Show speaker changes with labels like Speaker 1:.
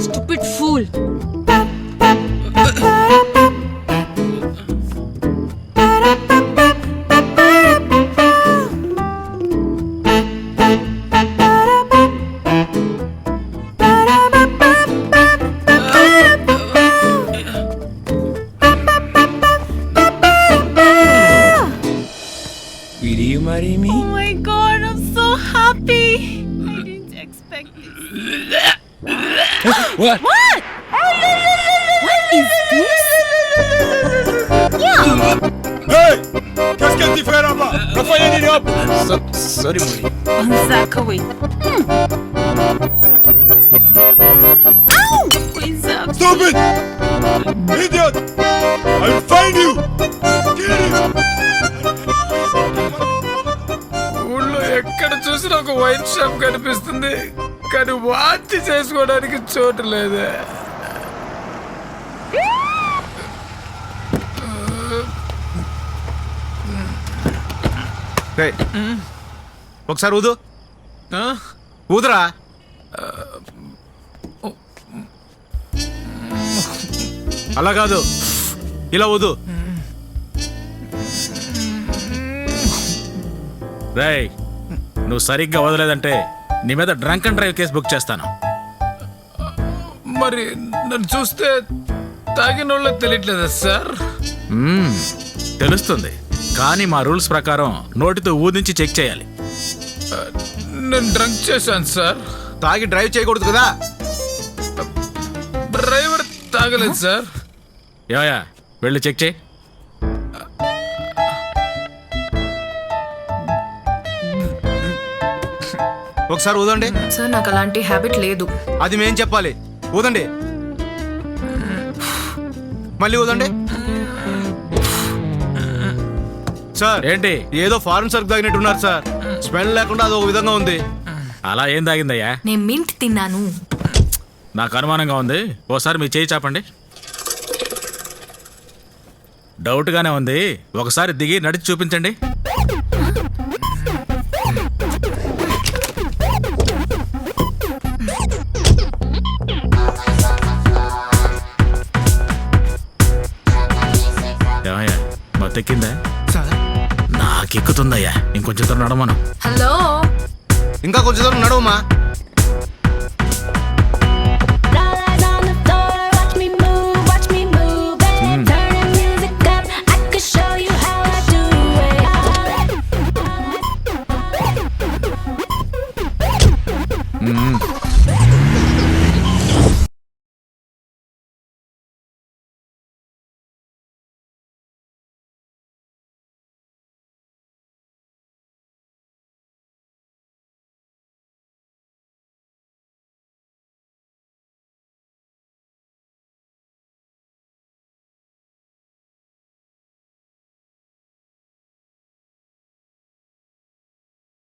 Speaker 1: Stupid fool.
Speaker 2: Will you marry me?
Speaker 1: Oh my god, I'm so happy. I didn't expect this.
Speaker 2: What?
Speaker 1: What? What is this? Yeah.
Speaker 3: Hey! Qu'est-ce qu'elle t'y fait là-bas? Rafael, il est hop!
Speaker 2: Sorry, Mori.
Speaker 1: On Zakaway. Ow! Isaac.
Speaker 3: Stop it! Idiot! I'll find you! Kill him!
Speaker 2: ఊళ్ళో ఎక్కడ చూసినా ఒక wine shop కనిపిస్తుంది, కానీ వాచి చేసుకోవడానికి చోటు లేదు.
Speaker 3: ఒకసారి ఊదు.
Speaker 2: ఆ?
Speaker 3: ఊదురా. అలా కాదు, ఇలా ఊదు.
Speaker 4: రేయ్, నువ్వు సరిగ్గా వదలేదంటే నీ మీద drunk and drive case book చేస్తాను.
Speaker 2: మరి నన్ను చూస్తే తాగిన వాళ్ళ తెలియట్లేదా సార్?
Speaker 4: తెలుస్తుంది, కానీ మా రూల్స్ ప్రకారం నోటితో ఊదించి చెక్ చేయాలి.
Speaker 2: నేను డ్రంక్ చేశాను సార్.
Speaker 3: తాగి డ్రైవ్ చేయకూడదు కదా.
Speaker 2: డ్రైవర్ తాగలేదు సార్.
Speaker 4: యా వెళ్ళి చెక్ చేయి.
Speaker 3: ఒకసారి ఊదండి.
Speaker 1: సార్ నాకు అలాంటి హ్యాబిట్ లేదు.
Speaker 3: అది మేం చెప్పాలి. ఊదండి. మళ్ళీ ఊదండి. సార్
Speaker 4: ఏంటి?
Speaker 3: ఏదో ఫారెన్ సరుకు తాగినట్టున్నారు సార్. స్మెల్ లేకుండా అది ఒక విధంగా ఉంది.
Speaker 4: అలా ఏం తాగిందయ్యా?
Speaker 1: నేను మింట్ తిన్నాను.
Speaker 4: నాకు అనుమానంగా ఉంది, ఓసారి మీ చేయి చాపండి. డౌట్గానే ఉంది, ఒకసారి దిగి నడిచి చూపించండి. ఏమయ్యా, మత్తెక్కిందా? నాకెక్కుతుందయ్యా, ఇంకొంచెం దూరం నడమను.
Speaker 1: హలో,
Speaker 3: ఇంకా కొంచెం దూరం నడవమ్మా.